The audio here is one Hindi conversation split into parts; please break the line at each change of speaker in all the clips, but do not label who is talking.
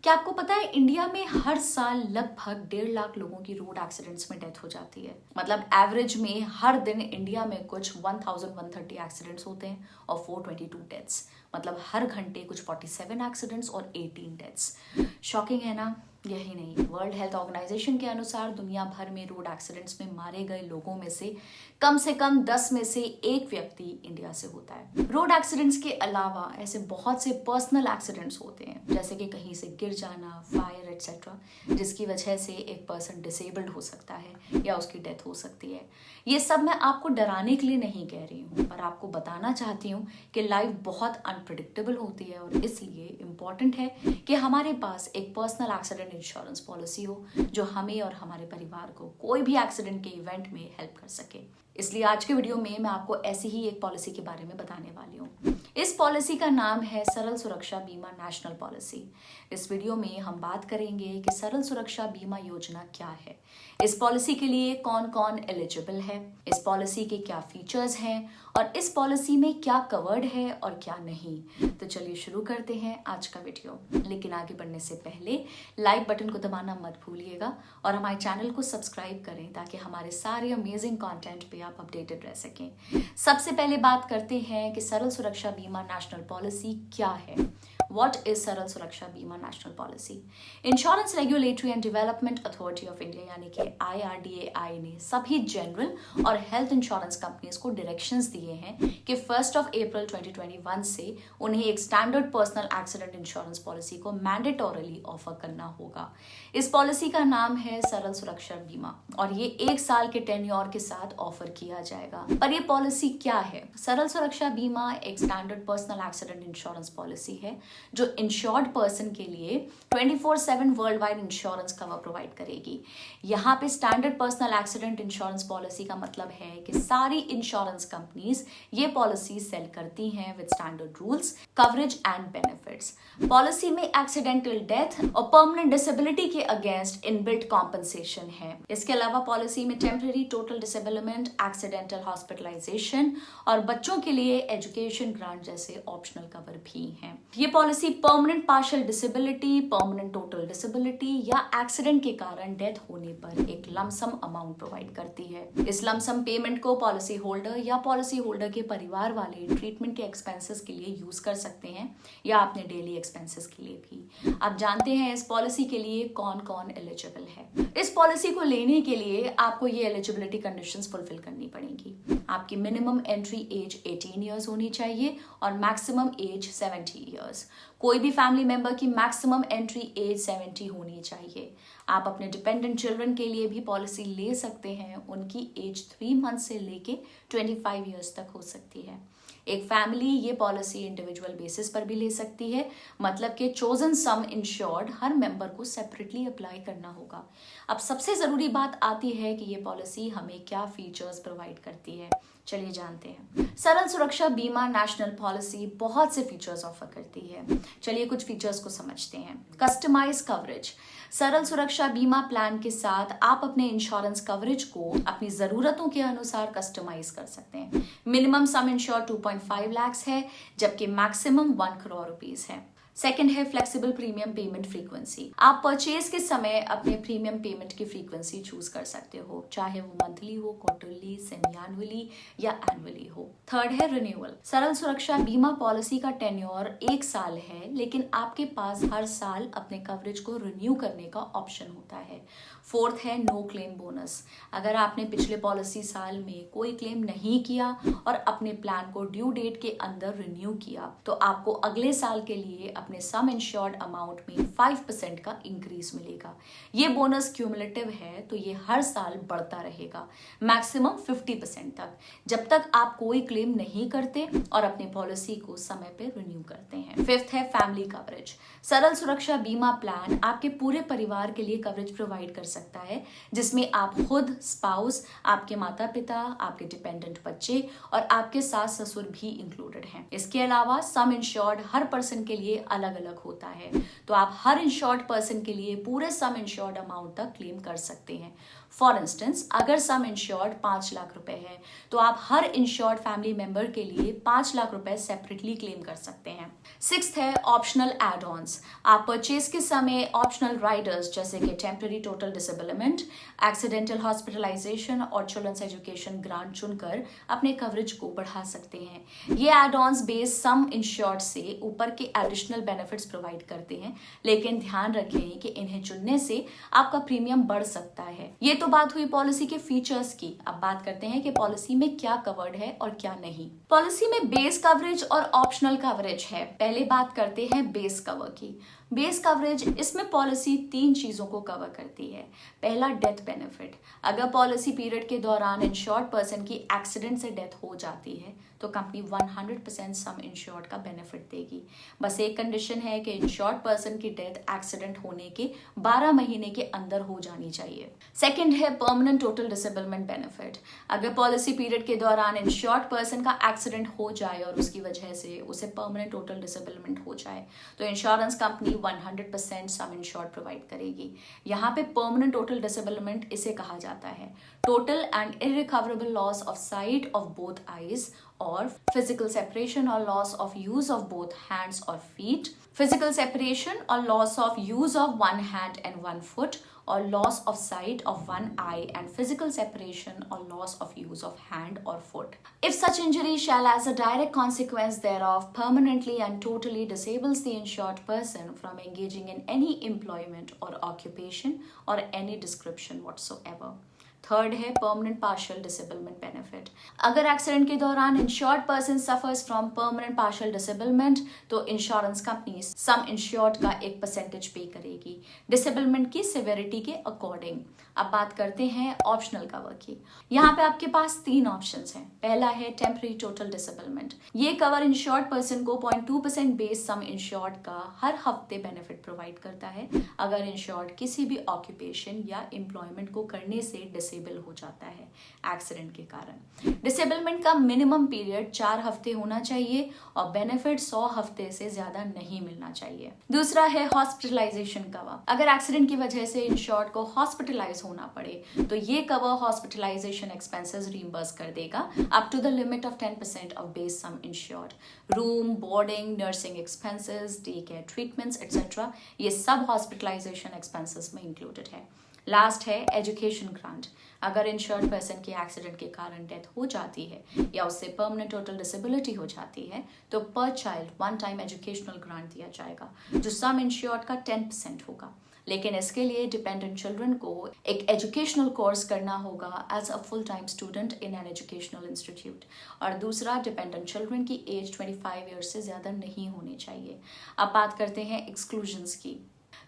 क्या आपको पता है इंडिया में हर साल लगभग 1.5 लाख लोगों की रोड एक्सीडेंट्स में डेथ हो जाती है। मतलब एवरेज में हर दिन इंडिया में कुछ 1130 एक्सीडेंट्स होते हैं और 422 डेथ्स। मतलब हर घंटे कुछ 47 एक्सीडेंट्स और 18 डेथ्स। शॉकिंग है ना? यही नहीं, वर्ल्ड हेल्थ ऑर्गेनाइजेशन के अनुसार दुनिया भर में रोड एक्सीडेंट्स में मारे गए लोगों में से कम 10 में से एक व्यक्ति इंडिया से होता है। रोड एक्सीडेंट्स के अलावा ऐसे बहुत से पर्सनल एक्सीडेंट्स होते हैं, जैसे कि कहीं से गिर जाना, फायर एक्सेट्रा, जिसकी वजह से एक पर्सन डिसेबल्ड हो सकता है या उसकी डेथ हो सकती है। ये सब मैं आपको डराने के लिए नहीं कह रही हूँ, पर आपको बताना चाहती हूँ कि लाइफ बहुत अनप्रिडिक्टेबल होती है और इसलिए इम्पॉर्टेंट है कि हमारे पास एक पर्सनल एक्सीडेंट इंश्योरेंस पॉलिसी हो जो हमें और हमारे परिवार को कोई भी एक्सीडेंट के इवेंट में हेल्प कर सके। इसलिए आज के वीडियो में मैं आपको ऐसी ही एक पॉलिसी के बारे में बताने वाली हूँ। इस पॉलिसी का नाम है सरल सुरक्षा बीमा नेशनल पॉलिसी। इस वीडियो में हम बात करेंगे कि सरल सुरक्षा बीमा योजना क्या है, इस पॉलिसी के लिए कौन कौन एलिजिबल है, इस पॉलिसी के क्या फीचर्स हैं और इस पॉलिसी में क्या कवर्ड है और क्या नहीं। तो चलिए शुरू करते हैं आज का वीडियो। लेकिन आगे बढ़ने से पहले लाइक बटन को दबाना मत भूलिएगा और हमारे चैनल को सब्सक्राइब करें ताकि हमारे सारे अमेजिंग कंटेंट पे आप अपडेटेड रह सकें। सबसे पहले बात करते हैं कि सरल सुरक्षा बीमा नेशनल पॉलिसी क्या है। What is सरल सुरक्षा बीमा national policy? Insurance regulatory and development authority of India यानी कि IRDAI ने सभी जनरल और हेल्थ इंश्योरेंस कंपनीज को डायरेक्शंस दिए हैं कि 1 अप्रैल 2021 से उन्हें एक standard personal accident insurance policy को मैंडेटोरली ऑफर करना होगा। इस पॉलिसी का नाम है सरल सुरक्षा बीमा और ये 1 साल के टेन्योर के साथ ऑफर किया जाएगा। पर ये पॉलिसी क्या है? सरल सुरक्षा बीमा एक standard personal accident insurance policy है जो इंश्योर्ड पर्सन के लिए 24/7 world wide insurance cover provide करेगी। यहाँ पे standard personal accident insurance policy का मतलब है कि सारी इंश्योरेंस कंपनीज ये पॉलिसी सेल करती हैं with standard rules, coverage and benefits. Policy में एक्सीडेंटल डेथ और परमानेंट डिसेबिलिटी के अगेंस्ट इनबिल्ट कॉम्पनसेशन है। इसके अलावा पॉलिसी में temporary total disablement, accidental hospitalization और बच्चों के लिए एजुकेशन ग्रांट जैसे ऑप्शनल कवर भी हैं। ये policy permanent partial disability, permanent total disability या एक्सीडेंट के कारण डेथ होने पर एक लमसम अमाउंट प्रोवाइड करती है। इस लमसम पेमेंट को पॉलिसी होल्डर या पॉलिसी होल्डर के परिवार वाले ट्रीटमेंट के एक्सपेंसेस के लिए यूज कर सकते हैं या अपने डेली एक्सपेंसेस के लिए भी। आप जानते हैं इस पॉलिसी के लिए कौन कौन एलिजिबल है। इस पॉलिसी को लेने के लिए आपको ये एलिजिबिलिटी कंडीशंस फुलफिल करनी पड़ेगी। आपकी मिनिमम एंट्री एज 18 ईयर्स होनी चाहिए और मैक्सिमम एज 70 ईयर्स। कोई भी फैमिली मेंबर की मैक्सिमम एंट्री एज 70 होनी चाहिए। आप अपने डिपेंडेंट चिल्ड्रन के लिए भी पॉलिसी ले सकते हैं। उनकी एज 3 मंथ से लेके 25 ईयर्स तक हो सकती है। एक फैमिली ये पॉलिसी इंडिविजुअल बेसिस पर भी ले सकती है, मतलब कि चोजन सम इंश्योर्ड हर मेंबर को सेपरेटली अप्लाई करना होगा। अब सबसे जरूरी बात आती है कि ये पॉलिसी हमें क्या फीचर्स प्रोवाइड करती है। चलिए जानते हैं। सरल सुरक्षा बीमा नेशनल पॉलिसी बहुत से फीचर्स ऑफर करती है। चलिए कुछ फीचर्स को समझते हैं। Customize coverage. सरल सुरक्षा बीमा प्लान के साथ आप अपने इंश्योरेंस कवरेज को अपनी जरूरतों के अनुसार कस्टमाइज कर सकते हैं। मिनिमम सम इंश्योर 2.5 लाख है जबकि मैक्सिमम 1 करोड़ रुपीस है। सेकंड है फ्लेक्सिबल प्रीमियम पेमेंट फ्रीक्वेंसी। आप परचेज के समय अपने प्रीमियम पेमेंट की फ्रीक्वेंसी चूज कर सकते हो, चाहे वो मंथली हो, क्वार्टरली, सेमी एनुअली या एनुअली हो। थर्ड है रिन्यूअल। सरल सुरक्षा बीमा पॉलिसी का टेन्योर 1 साल है, लेकिन आपके पास हर साल अपने कवरेज को रिन्यू करने का ऑप्शन होता है। फोर्थ है नो क्लेम बोनस। अगर आपने पिछले पॉलिसी साल में कोई क्लेम नहीं किया और अपने प्लान को ड्यू डेट के अंदर रिन्यू किया तो आपको अगले साल के लिए अपने सम इंश्योर्ड अमाउंट में 5% का इंक्रीज मिलेगा। ये बोनस क्यूमुलेटिव है तो ये हर साल बढ़ता रहेगा, मैक्सिमम 50% तक, जब तक आप कोई क्लेम नहीं करते और अपने पॉलिसी को समय पे रिन्यू करते हैं। फिफ्थ है फैमिली कवरेज। सरल सुरक्षा बीमा प्लान आपके पूरे परिवार के लिए कवरेज प्रोवाइड कर सकता है, जिसमें आप खुद, स्पाउस, आपके माता पिता, आपके डिपेंडेंट बच्चे और आपके सास ससुर भी इंक्लूडेड हैं। इसके अलावा सम इंश्योर्ड हर पर्सन के लिए अलग अलग होता है। तो आप हर इंश्योर्ड पर्सन के लिए पूरे सम इंश्योर्ड अमाउंट तक क्लेम कर सकते हैं। फॉर इंस्टेंस, अगर सम इंश्योर्ड 5 लाख रुपए है तो आप हर इंश्योर्ड फैमिली मेंबर के लिए 5 लाख रुपए सेपरेटली क्लेम कर सकते हैं। सिक्स्थ है ऑप्शनल एड ऑन्स। आप परचेज के समय ऑप्शनल राइडर्स जैसे कि temporary total disablement, accidental hospitalization और चिल्ड्रंस एजुकेशन ग्रांट चुनकर अपने कवरेज को बढ़ा सकते हैं। ये add ons base sum insured से ऊपर के एडिशनल बेनिफिट्स प्रोवाइड करते हैं, लेकिन ध्यान रखें कि इन्हें चुनने से आपका प्रीमियम बढ़ सकता है। ये तो बात हुई पॉलिसी के फीचर्स की। अब बात करते हैं कि पॉलिसी में क्या कवर्ड है और क्या नहीं। पॉलिसी में बेस कवरेज और ऑप्शनल कवरेज है। पहले बात करते हैं बेस कवर की। बेस कवरेज, इसमें पॉलिसी 3 चीजों को कवर करती है। पहला, डेथ बेनिफिट। अगर पॉलिसी पीरियड के दौरान इंश्योर्ड पर्सन की एक्सीडेंट से डेथ हो जाती है तो कंपनी 100% सम इंश्योर्ड का बेनिफिट देगी। बस एक कंडीशन है कि इंश्योर्ड पर्सन की डेथ एक्सीडेंट होने के 12 महीने के अंदर हो जानी चाहिए। सेकंड है परमानेंट टोटल डिसेबलमेंट बेनिफिट। अगर पॉलिसी पीरियड के दौरान इंश्योर्ड पर्सन का एक्सीडेंट हो जाए और उसकी वजह से उसे परमानेंट टोटल डिसेबलमेंट हो जाए तो इंश्योरेंस कंपनी 100% सम इंश्योर्ड प्रोवाइड करेगी। यहाँ पे परमानेंट टोटल डिसेबलमेंट इसे कहा जाता है total and irrecoverable loss of site of both eyes or physical separation or loss of use of both hands or feet, physical separation or loss of use of one hand and one foot, or loss of sight of one eye and physical separation or loss of use of hand or foot. If such injury shall as a direct consequence thereof permanently and totally disables the insured person from engaging in any employment or occupation or any description whatsoever. Third है परमानेंट पार्शियल डिसेबलमेंट बेनिफिट। अगर एक्सीडेंट के दौरान insured person suffers from permanent partial disablement तो इंश्योरेंस कंपनी सम इंश्योर्ड का एक परसेंटेज पे करेगी डिसेबलमेंट की सिवियरिटी के अकॉर्डिंग। अब बात करते हैं ऑप्शनल कवर की। यहाँ पे आपके पास 3 ऑप्शंस हैं। पहला है टेम्पररी टोटल डिसेबलमेंट। ये कवर इंश्योर्ड पर्सन को 0.2% बेस सम इंश्योर्ड का हर हफ्ते बेनिफिट प्रोवाइड करता है अगर इंश्योर्ड किसी भी ऑक्यूपेशन या एम्प्लॉयमेंट को करने से डिसेबल हो जाता है एक्सीडेंट के कारण। डिसेबलमेंट का मिनिमम पीरियड 4 हफ्ते होना चाहिए और बेनिफिट 100 हफ्ते से ज्यादा नहीं मिलना चाहिए। दूसरा है हॉस्पिटलाइजेशन कवर। अगर एक्सीडेंट की वजह से इंश्योर्ड को हॉस्पिटलाइज होना पड़े तो ये कवर हॉस्पिटलाइजेशन एक्सपेंसेस रिइंबर्स कर देगा up to the limit of 10% of base sum insured. Room, boarding, nursing expenses, day care treatments etcetera, ये सब हॉस्पिटलाइजेशन एक्सपेंसेस में इंक्लूडेड है। लास्ट है एजुकेशन ग्रांट। अगर इंश्योर्ड पर्सन की एक्सीडेंट के कारण डेथ हो जाती है या उससे परमानेंट टोटल डिसेबिलिटी हो जाती है तो पर चाइल्ड 1 टाइम एजुकेशनल ग्रांट दिया जाएगा जो सम इंश्योर्ड का 10% होगा। लेकिन इसके लिए डिपेंडेंट चिल्ड्रन को एक एजुकेशनल कोर्स करना होगा as a full time student in an educational institute. और दूसरा, डिपेंडेंट चिल्ड्रन की एज 25 ईयर्स से ज्यादा नहीं होनी चाहिए। अब बात करते हैं एक्सक्लूजन्स की।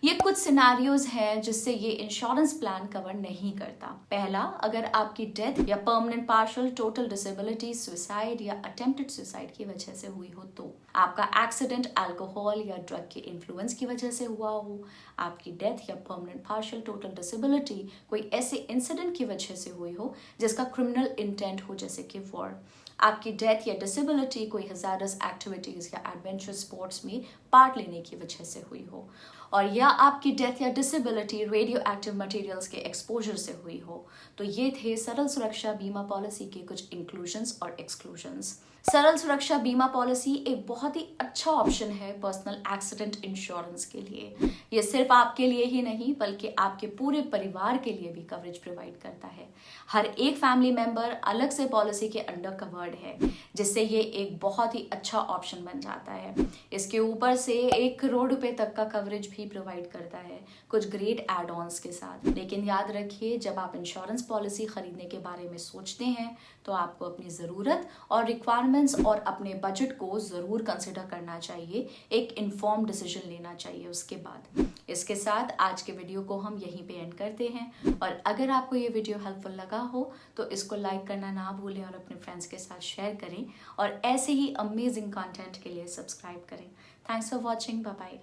ये कुछ सिनारियोज हैं जिससे ये इंश्योरेंस प्लान कवर नहीं करता। पहला, अगर आपकी डेथ या permanent partial total disability suicide या अटेम्प्टेड सुसाइड की वजह से हुई हो तो, आपका एक्सीडेंट अल्कोहल या ड्रग के इन्फ्लुएंस की वजह से हुआ हो, आपकी डेथ या परमानेंट पार्शियल टोटल डिसेबिलिटी कोई ऐसे इंसिडेंट की वजह से हुई हो जिसका क्रिमिनल इंटेंट हो जैसे कि वॉर, आपकी डेथ या डिसेबिलिटी कोई हजारस एक्टिविटीज या एडवेंचर स्पोर्ट्स में पार्ट लेने की वजह से हुई हो, और या आपकी डेथ या डिसेबिलिटी रेडियो एक्टिव मटेरियल्स के एक्सपोजर से हुई हो। तो ये थे सरल सुरक्षा बीमा पॉलिसी के कुछ इंक्लूजन्स और एक्सक्लूजन्स। सरल सुरक्षा बीमा पॉलिसी एक बहुत ही अच्छा ऑप्शन है पर्सनल एक्सीडेंट इंश्योरेंस के लिए। ये सिर्फ आपके लिए ही नहीं बल्कि आपके पूरे परिवार के लिए भी कवरेज प्रोवाइड करता है। हर एक फैमिली मेंबर अलग से पॉलिसी के अंडर कवर्ड है, जिससे ये एक बहुत ही अच्छा ऑप्शन बन जाता है। इसके ऊपर से 1 करोड़ रुपए तक का कवरेज भी प्रोवाइड करता है कुछ ग्रेट एड ऑन्स के साथ। लेकिन याद रखिए, जब आप इंश्योरेंस पॉलिसी खरीदने के बारे में सोचते हैं तो आपको अपनी ज़रूरत और रिक्वायरमेंट्स और अपने बजट को ज़रूर कंसिडर करना चाहिए, एक इन्फॉर्म डिसीजन लेना चाहिए उसके बाद। इसके साथ आज के वीडियो को हम यहीं पे एंड करते हैं, और अगर आपको ये वीडियो हेल्पफुल लगा हो तो इसको लाइक करना ना भूलें और अपने फ्रेंड्स के साथ शेयर करें, और ऐसे ही अमेजिंग कंटेंट के लिए सब्सक्राइब करें। Thanks for watching, bye bye.